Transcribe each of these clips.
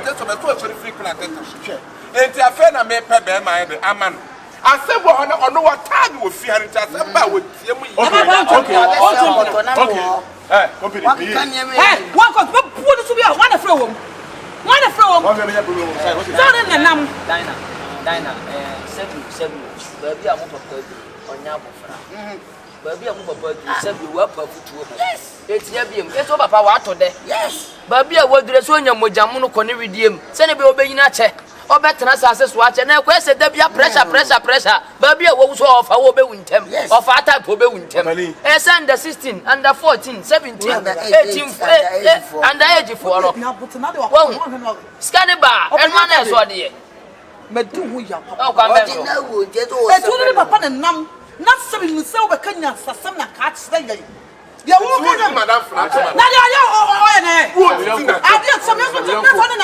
just on the first frequent attention. And the affair I made per my aman. I said, well, I know what time you will fear it as a man with you. Okay. One could put it to be a wonderful one. Wonderful. Dina, seven, baby, I'm on Yabofra. Baby, I'm about to send you up to yes. It's Yabium, it's over power today. Yes. Baby, I would dress on your Mojamuno Conny redeem. Send a baby nache. Or better as I watch and I question there be a pressure. Baby, I was off a wobe with him. Yes. Or fat type of with him. Yes, under 16, under 14, 17, 18, under 84. Now put another one. Scannibar, and one else, what dear. Medu ya papa. Oh, come papa and nam. Not serving the silver Kenya, some cats. You won't get Madame Fatima. Now, I did some and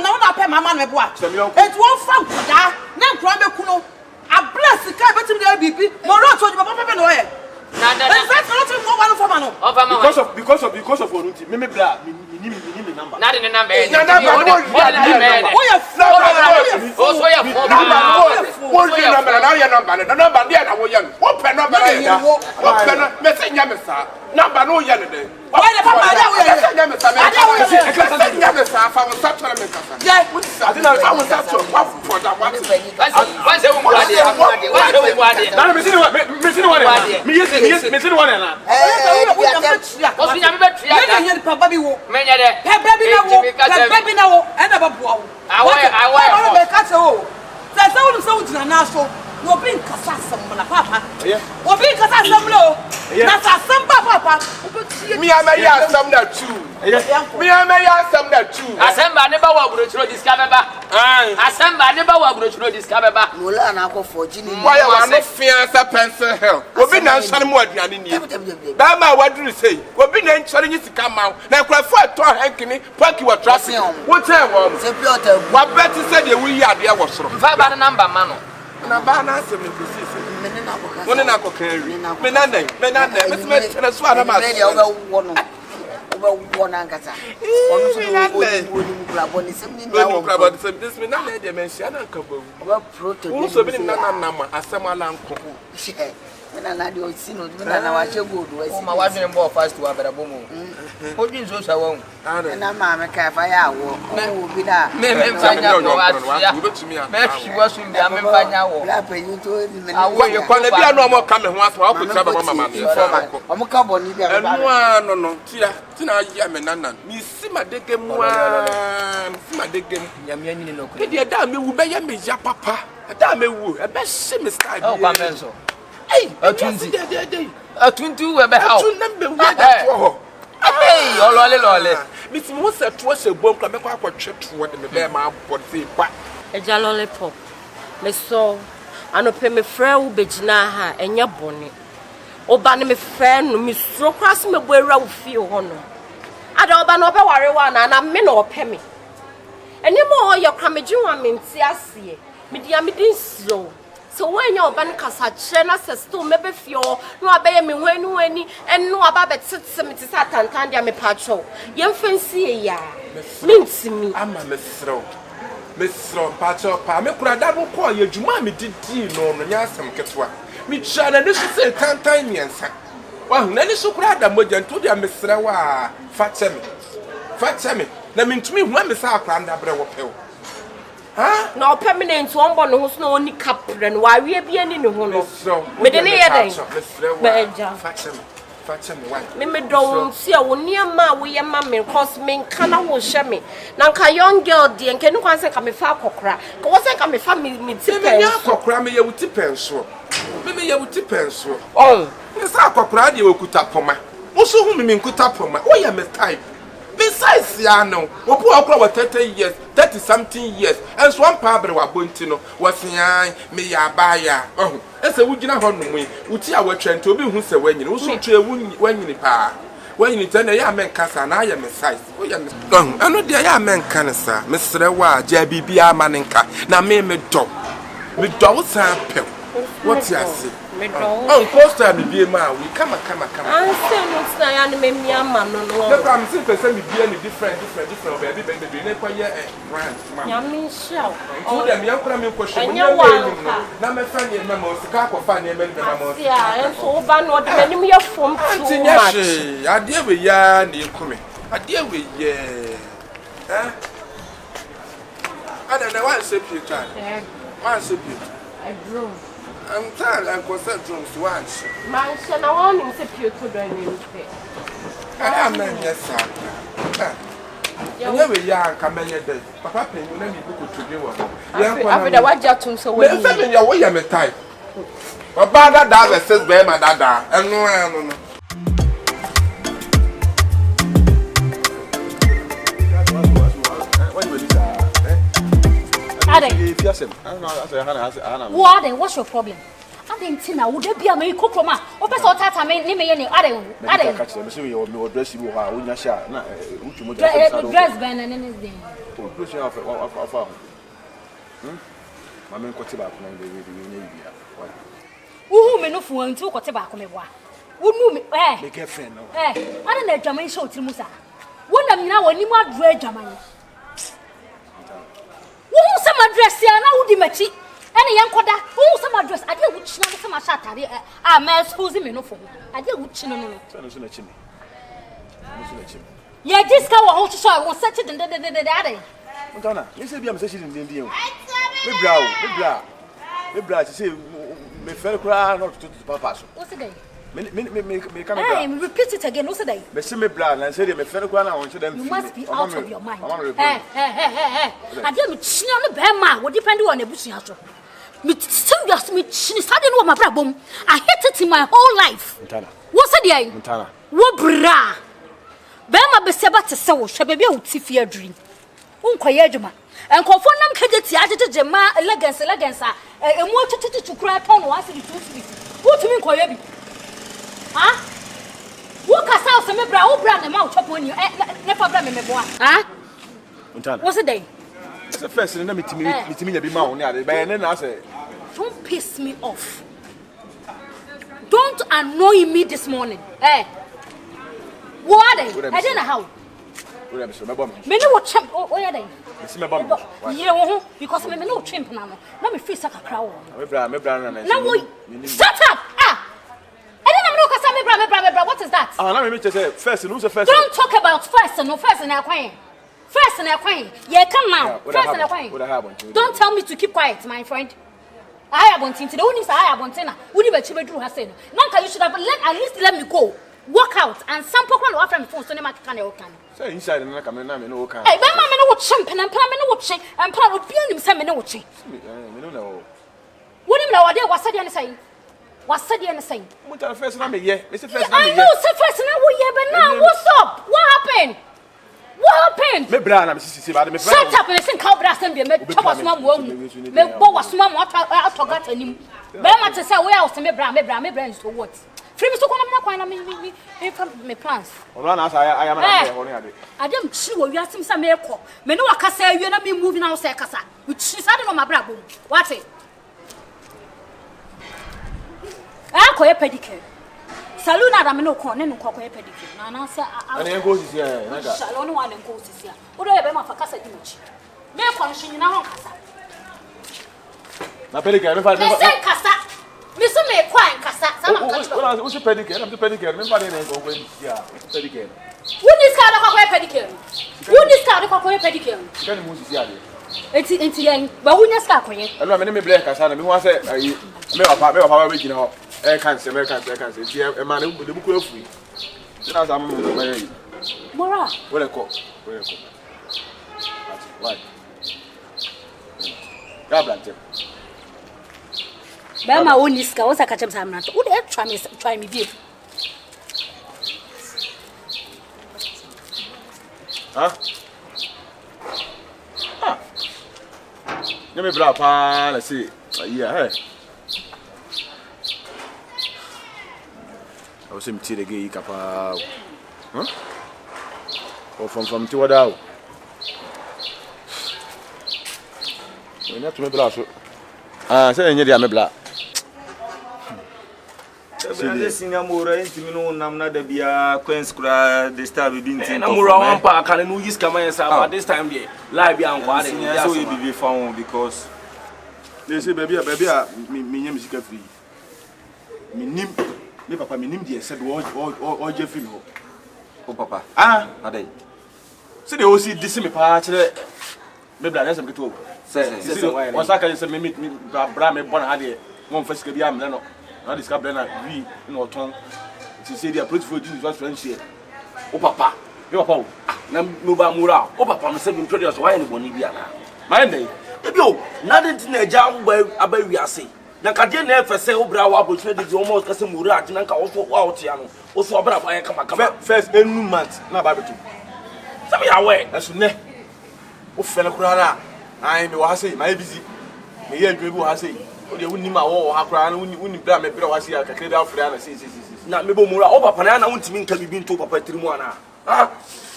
now I pay my man. It won't found that. Now, Kuno. I bless the car, but the baby. Moral told you, Papa Noel. Because of Onuti, Mimi Bla, number. Not in the number. We're being Cassam, Papa. We're being Cassam low. That's a some papa. Me, I may ask some that too. Me, I may ask some that too. Assemble never will throw this camera. Assemble never will this camera. Mulana go for Ginny. Why are not fierce a pencil hell? We've been answering more than in you. Bama, what do you say? We've been answering you to come out. Now, quite far to Hankini, Punky was trusting. What time was it? What better said you we are there was from 5 number, Mano. Na bana se me kusisi woni na kokan wi menane mesme na so ana ma wo na ngata onu so wo ni mukura boni sem ni na wo mukura boni sem this me na na de mensia na nka bawu wo protein wo so bi ni na ma asem ala nko na de o sino na wa chego do o ma wa dwen bo fast wa bera bomo o dwen so sa wo na ma me ka fa ya wo o bi da me fanya wo atia me fi wo so ndia me fanya wo la pe yin to ni me awo ye kwa na bia no mo ka me ho aso ko tia ba mama o mo ka bo ni bia ba enu no tia tina ya me nanan mi si madege mu si madege ya me anyi no ko de da me wu be ya me ya papa da me wu e be se me style bi o kwa me so hey, a 20 we be how? Hey, lole. Miss Musa was a bomb, come back for church what the bear my body. A jolly pop. Me so, I no pay me friend Bejina ha, and your bonnet. O ban me friend, Miss Stroke cross me where I feel honor. I don't ban over worry one, and I'm men or pay me. And you more your cramaju, I mean, see, I see. Me dear, me didn't slow. So when your ban casa chena says to maybe few no obey me when and no about some it is at Tantandia me patrol. Young fancy ya means me. I'm a Miss Row, Patrol, Pam, I call you Jumami did no Yasam Ketwa. Me chana, this is a Tantanian. Well, Nanny so glad that Mojan told you, Miss Rawa, Fatima. That means to me, when Miss Arcanda Brew. No permanent one born who's no only captain, why we be any no one. But then, Mimi don't see a near ma, we are mammy, cause me cannot will share me. Now, young girl, dear, and can you answer come a far cockra? Cause I come a family me crammy you with pencil. Maybe you with pencil. Oh, Miss Aqua, you could tap for my. Also, whom you could tap for my. Oh, I'm a type. Besides, Yano, what poor 30 years, 30 something years, and Swamp Pabra Wabuntino was me ya buyer. Oh, as a wood in a honey, which I were trying to be who say when you also to a wound when you pa. When you turn a young man cast and I am a size. I know the young man cancer, Mr. Wa, JBB Maninka, now me dog. With dogs and pill. What's your say? Oh, post time be ma. We come. I say no say and me man no. I'm saying person be different baby na kwa ye brand. Ya me show. Oh, dem yan kura me question. Na me fa ne ma mo sika akwa ne me ma mo. Yeah, and so ba no de me ye form too much. Ade we ya na ekumi. Ade we ye. Eh? I don't know why say picture. Yeah. Why say picture? I drove. I'm tired and concentrating to once. Man, she na want him say picture do any pay. I am not yes sir. Yeah, we ya can be there. Papa pay you na me book to be one. After the what you tun so we. Me say me ya we ya me type. Baba da versus be ma da. No. What? What's your problem? I didn't think I would be a make cook. Or person tata me any other. Dress band and anything. Mamma Cotiba, who may not for to Cotiba. Who me, eh? make a friend. I don't know German show to Musa. What am now when you are dread Germany? Who some address here now would match any young quada? Who some address? I did which not some shot. I may suppose him enough for. I did which no. Yeah, this cow or to show was such a daddy. Donna, you say, I'm saying in the Indian. Me bra, you say, me fell cry not to papa. What's the day? Me come again. Repeat it again. What's the day? Me see me bra and say me fell cry now. You must be out of your mind. Hey. I didn't chin on the bear man. What depend on the bush house. Me still just me chin starting with my problem. I hate it in my whole life. What's the day? What bra? Bema be seba to say, shall be able to fear dream. Unquayajuma. And conform Kadeti added Jema, elegance, and more to cry upon once in 2 weeks. What do you mean, Koyabi? Huh? What cast out some brand and mouth upon you? Never blame me, boy. Huh? What's the day? It's the first and let me be mounted, and then I say, don't piss me off. Don't annoy me this morning. Eh? What are they? I don't know how. Me no chimp. Oh, yeah, they. Yeah, because me no chimp now. Let me feel like a crowd. Me bra. No, shut up! I don't know because me bra. What is that? Let me just say first. Who's the first? Don't talk about first. No, first in a coin. First in a coin. Yeah, come now. First in a coin. Don't tell me to keep quiet, my friend. I have one thing to the only I have one thing. Would you bet you do her saying? Nanka, you should have at least let me go. Walk out and some people after me phone so never can you can. Say inside and come in no can. Hey, my man no champion and plan me no watching and plan will be him say me no watching. Me no know. What him now there was said anything. Was said anything. What the first name yeah. It's the first I name. know say first now we here but now what's up? What happened? What happened? Me bra na me sisi ba me shut up and think how bra me chop was mom wo me bo was mom what out got anim. Be ma to say where else me bra is to what? Free me so come na me plans. Ona na I am na here ade. Adam chi wo wiasim say me ekọ. Me no akasa awie na me moving now say kasa. We chi say no ma bra bom. What it? Koye pedicure. Salon Adam no ko ne no koye pedicure. Na na say ana go sisi ya na ga. Salon no ane go sisi ya. Odo ye be ma fa kasa di muchi. Me ko nshin na ho kasa. Na pedicure me fa. Me say kasa. Me so me kwan kasa. What's your pedicure? I'm the pedicure. Me fa dey go go ya. What's pedicure? Who this car no koye pedicure? Who this car no koye pedicure? Can you sisi ya dey? Enti yen ba wunya ska koye. Eno me blame kasa na me ho say ayi me papa we gina ho. Cancer. E man, the book of free. That's a Mora. Where I call. Why? God Bama Uniska was a catch up. Would you try me view? Huh? Let me bra, let's see. Yeah, hey. I was him tea the gay capa. Huh? Or from Tiwada. We not to me black. Say, I'm black. senior mora intimino namna da bia queens kura the star be bin tin. Na mora wan pa kan no use kama yesa but this time there live bi anko ade. So you be found because they say baby me nyam sika free. Me papa me nim dey said o je film ho. O papa. Adai. See they all see this me pa kire me bla na some keto. Say what's that can say me bra me born ade. Mon first ke bia me no. Na discuss na we no ton. She say they approach for you just friends here. O papa. Me papa o. Na no ba mura. O papa me say me introduce why any boni bia na. Mind dey. Ebi o, na dey na ja aba wi ase. Na ka dey na efese obra wa abotre dey almost kase mura ati na nka wo so wa otia no. Wo so obra ba kama kama. First enu month na ba betu. Sabi ya we. Eso ne. O fele kura na. Ai me wa say, my busy. Me ye ndwe bi wa say. O de wuni ma wo ha kura na wuni bra me bra wa say akakre da afre na si. Na me bo mura o papa na na wuntimi nka bibi nto papa tirimu ana.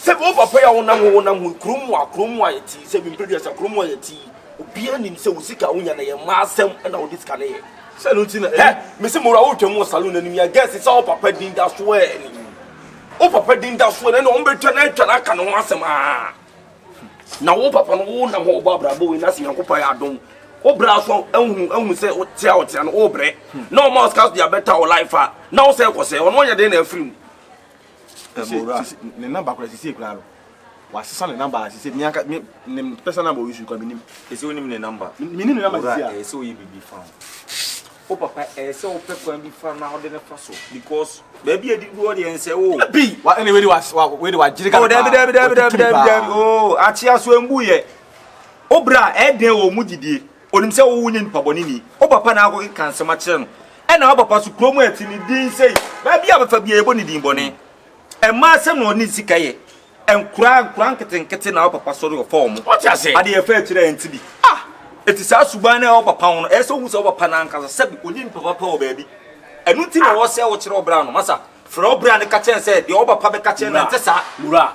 Se o papa ya wonam krum wa yeti se bi producer krum wa yeti obi anim se usika wonya na ye ma asem na wo disika na ye se no ti na me se mura wo twam salon anim ya guess se o papa din da so ni o papa din da so na o mbetwa na atwa na ka no asem na wo papa no wo na ho ba brabo we na se yankopa ya adom o bra so ehun se o tia no o bre na o mouse cast dia better o life na o se ko se o no nya de na afrim ne number kwa sisi kura no wa sisa ne number sisi ni aka ne person number we should come minim ese onim ne number minim ne number sisi ese oyi bibi fa o papa ese o pe kwa bi fa na o de ne fa so because baby edi do de ense o bi wa anyway we wa jirika o dabi o achi aso embu ye o bra e den o mu didie onim se wo wunye nipa boni ni o papa na akọ kan sema kire no e na o papa so kromo ati ni din sei baby abafa bi e boni din boni Emma sem no ni sikaye enkura nkete na papa sori o form what you say ade e fa kire enti bi eti sa suban na o papa no e so hu se o papa na nka se bi oni papa o ba bi enu ti na wo se wo kire obra no masa fra obra ne ka chen se de o papa be ka chen na enti sa mura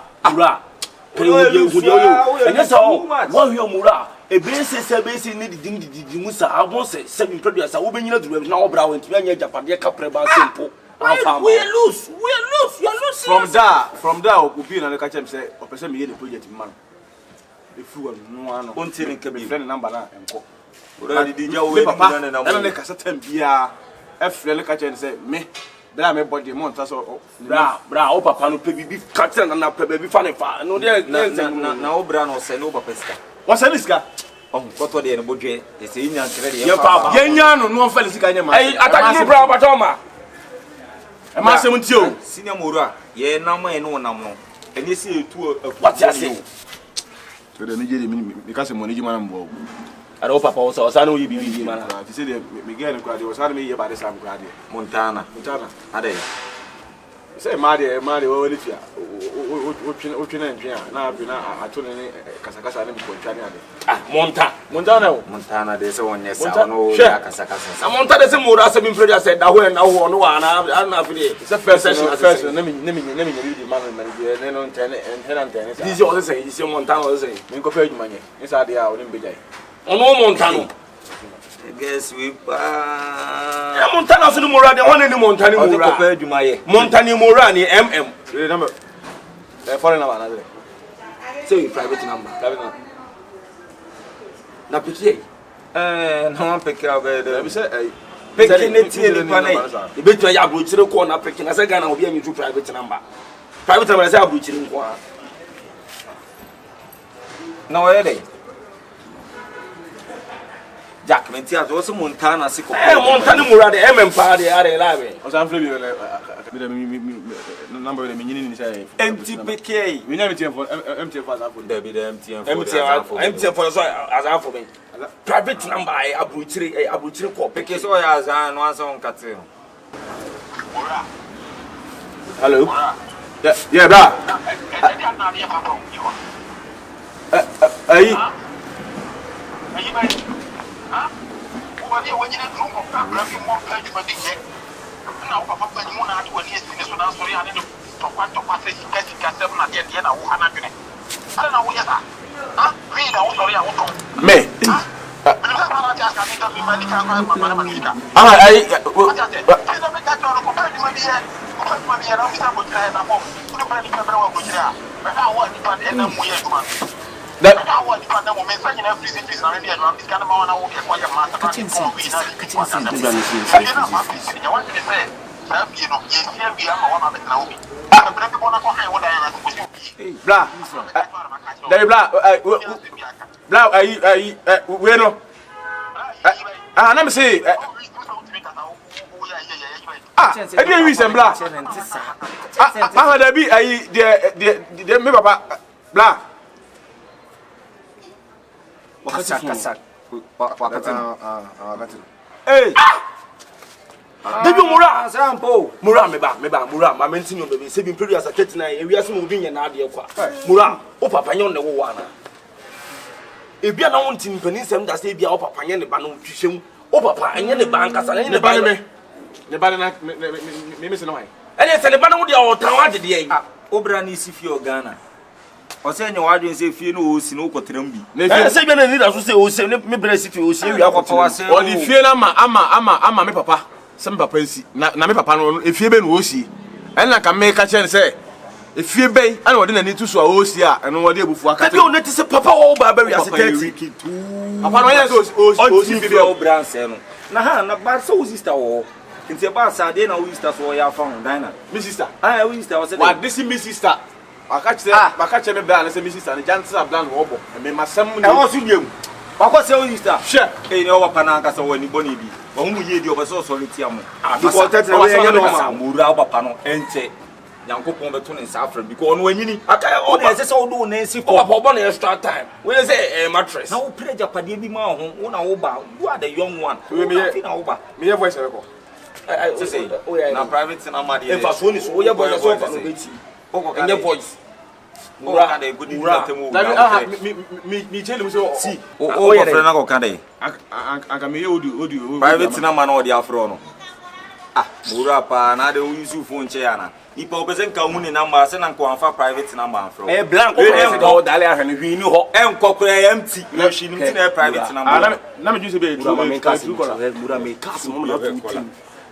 enya sa wo hwe mura e be se ni didi musa abon se bi producer wo be nyina duru na obra wo enti anya japade ka preba simple we lose. You are losing. From there, Obi and the catch say, "O person me the project man." If you no one, until in Kebbi, friend number na enko. Already DJ we na na na kasa tem bia. If friend catch say me, bra me body month so bra o papa no pe bibi catch na pe bibi fa ne fa. No there na o bra no say no papa ska. What say ska? Koto de no bodwe. They say nya nkere de ya fa. Yenya no fa sika nya ma. Ai ataki no bra batoma. E ma se munti o senior mora ye nam e no nam no eni se etu what you say so de nije me ka se money jima na mbo ara o papa o sa no yi bibi mana ti se de me get kwa de o sa me ye ba de sam kwa de Montana ade say ma de o le tia o twena ntwe na abi na ato ne kasakasa ne mko ntwa ne ade Montana de se wonye sa no ya kasakasa Montana de se mura se bi producer say da ho na ho no wa na afi de se first na me bi man ne no ntene this all say is Montana all say me ko fa adwuma nye inside there o ne mbejai ono Montana guess we Montana so no mura de one ni Montana mura ko fa adwuma ye Montana mura ni number foreign number na there say private number na pikie no one pick up there be say picking it in panai e betu ya abrochire ko na picking na say Ghana obi anyi tu private number say abrochire nko na where dey Jack menti azo so Montana siko Montana mura de pa de are live o san flebi number de nyini ni say MTPK we na MTN for azafo there be the MTN for so azafo me private number abrochire ko PK so ya azan no ansa on kate hello yeah bra me Let me see. I didn't reason blah. I had be the me papa blah. Hey. Debi Mura, sample. Mura me Mura, my mention baby, saving period as a 39, we are moving and idea. Mura, oh papa yon the one. If you are not wanting Penism, that's a be our papa and the banu, oh papa and the bank as an the banner. The banner, Miss Noy. And it's the banner with your town the day. Obrani si fi Ghana. O se nyo wadwen se fi no osi no kotrambi. Na se bi na leader so se osi me bresi fi osi wi akwa se. O di fie na ama me papa. Some papa nsi na me papa no efie be no osi. En na ka me ka chen se efie be ana wode na ni tu so a osi a eno wode ebufu aka. Ka bi o neti se papa o ba ba wi ase 30. Papa no yen so osi bi o branse no. Na ha na ba so sister wo. Nti ba sa de na wo sister so ya fa hon dina. Me sister. Ah wo sister wo se. Wa disi me sister. Baka me bra na se me sister na janti ablan wo bo. Me masam ni. E wo so nyem. Wakọ se wo sister. Sure. Eh ni o wapa na aka se wo ni boni bi. Wo mu ye di o be so so leti am. Because tete we ye no ma. Mura o papa no ente. Yankopon be to ne sa afra because ono anyini. Aka o na se se wo do na esi for. Papa bo na extra time. We say mattress. Na wo preja pade bi ma ho. Wo na wo ba. You are the young one. We me na wo ba. Me your voice record. I say na private na ma de. In fact, one is wo your voice so no beti. And your voice. Mura de good temu. Me tell you so see. O friend na go kan dey. Aka me odi private na ma na odi afro no. Ah, Mura pa na de use phone che ya na. Ipa obese nka hu ni number se na nko anfa private number afro. Blank o go dale ahwe hwi ni ho. Enkokora empty. Na hwi ni na private number. Na me just be Mura me cast Mura me cast mo na 2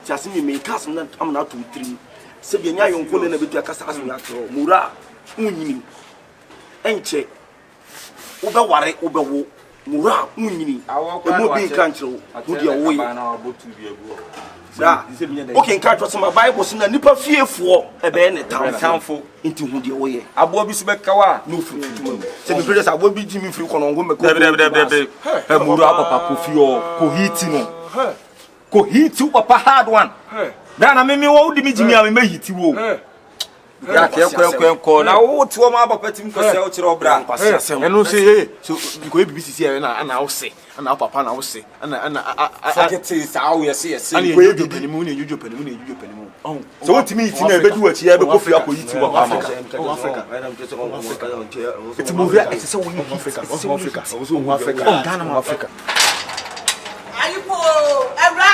Just me cast na am na 2 3. Se bi nya yonko na betu akasa aso ya tro. Mura unyini. Enche. Obe ware obe wo. Mura unyini. Emo bi kan tro. Wo dia wo yi. Bra. Okay, kan tro some Bible so na nipa fiefo ebe ne tamfo. Nti hu dia wo ye. Abo bi so be kawa no free. Se bi president abo bi jimi free kono ngo me ko. Mura papa ko fi o ko hiti no. Ko hiti papa hard one. Da na me wo di mi jimi a me hiti wo. Ya kwen na wo to ma papa tim ko se o kire obra. Eno say so ko e BBC na wo se ana papa na wo se ana sakete sa wo yesi ana ko e panimu ni yujo panimu. So what me hiti na e bedu achi e be ko fi ako hiti wo papa. Africa. It's movie it's so we Africa. Ghana mo Africa. Ayipo Evra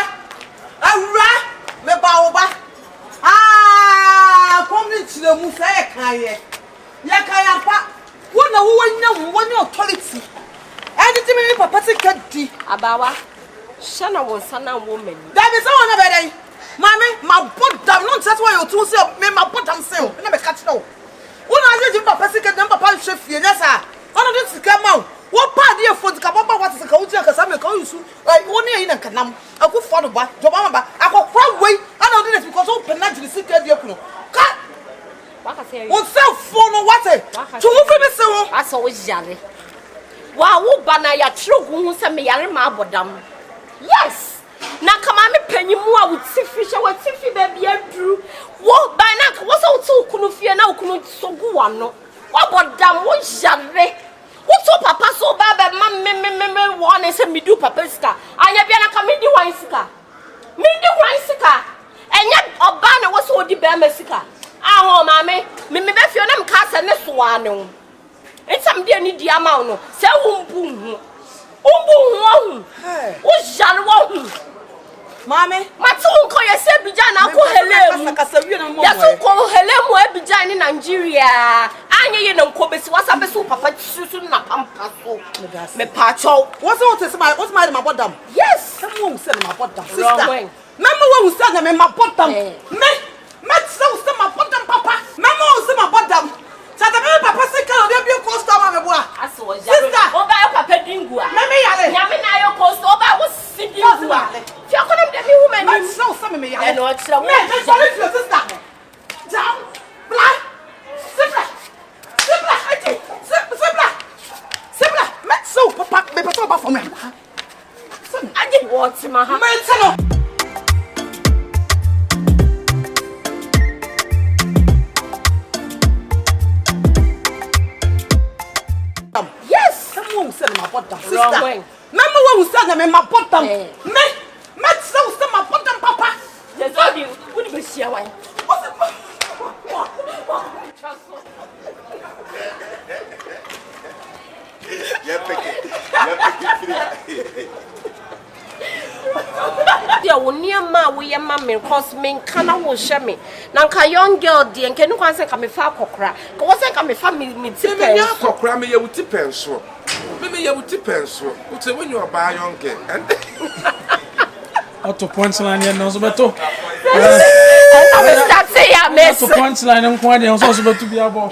me ba wo ba. Community le mu fa ye kan ya pa wona wo wanya wo ne authority anything me papa se kadi abawa shana won sana wo mani that be so na be dey mama ma bodam no that's why you two say me ma bodam say na me catch no wona je papa se kadi papa hwe fie na sa ona do sika ma wo pa de fo sika papa what sika wo ji aka sa me ka yusu wo ne yi na kanam akufo do ba joba ma ba akokra wei ana do this because wo penalty sika de kuno what's that phone or what? To move me so. I saw Jare. Wow, Bana ya true who sent me Yarima Bodam. Yes. Now come on, me penny more with fish. I was if baby Andrew. What by now was also Kunufia now couldn't so go on. What Bodam was Jare? What's up, Papa so bad? Mamma, one and send me do Papaska. I have been a committee winesika. Me do winesika. And yet, Obana was so the bear messica. Ah, mama, me be fio na mkasa ne so anu. Ensam de ani dia ma no. Se umbu hu. Umbu hu. O jare wo hu. Mame, matu nko ye se bija na ko helemu. Ya so ko helemu e bija ni Nigeria. anya ye na nkobesi wasa besu papa susu na pampa so me pacho what's my bottom? yes Someone said my bottom. Sister. Remember Who said me my bottom? Me so my bottom papa. Mama who said my bottom. Tata me papa say can dey be customer me boa. Sister. Oba yo papa dingua. Me yale. Nyame na yo customer oba wo sidingua. Fi akonem de me woman ni. Me so say me yale. E no chira. Me sorry for your sister. Down. Black. Simple. Me so papa me papa ba for me. I didn't want to my house. Yes, someone said my bottom. Sister. Remember Who said my bottom? Me so say my bottom papa. Yes, all you. Would be share wine. Dear, when near ma, we are mammy, cause me, can I will share me. Nanka young girl, dear, and can you answer come if I cockra? Cause I come if I meet Timmy, cockra me, you would tip and so. Maybe you would tip and so. Would say when you are by young girl. Auto punchline, and also better. I say, I miss punchline and quite also better to be about.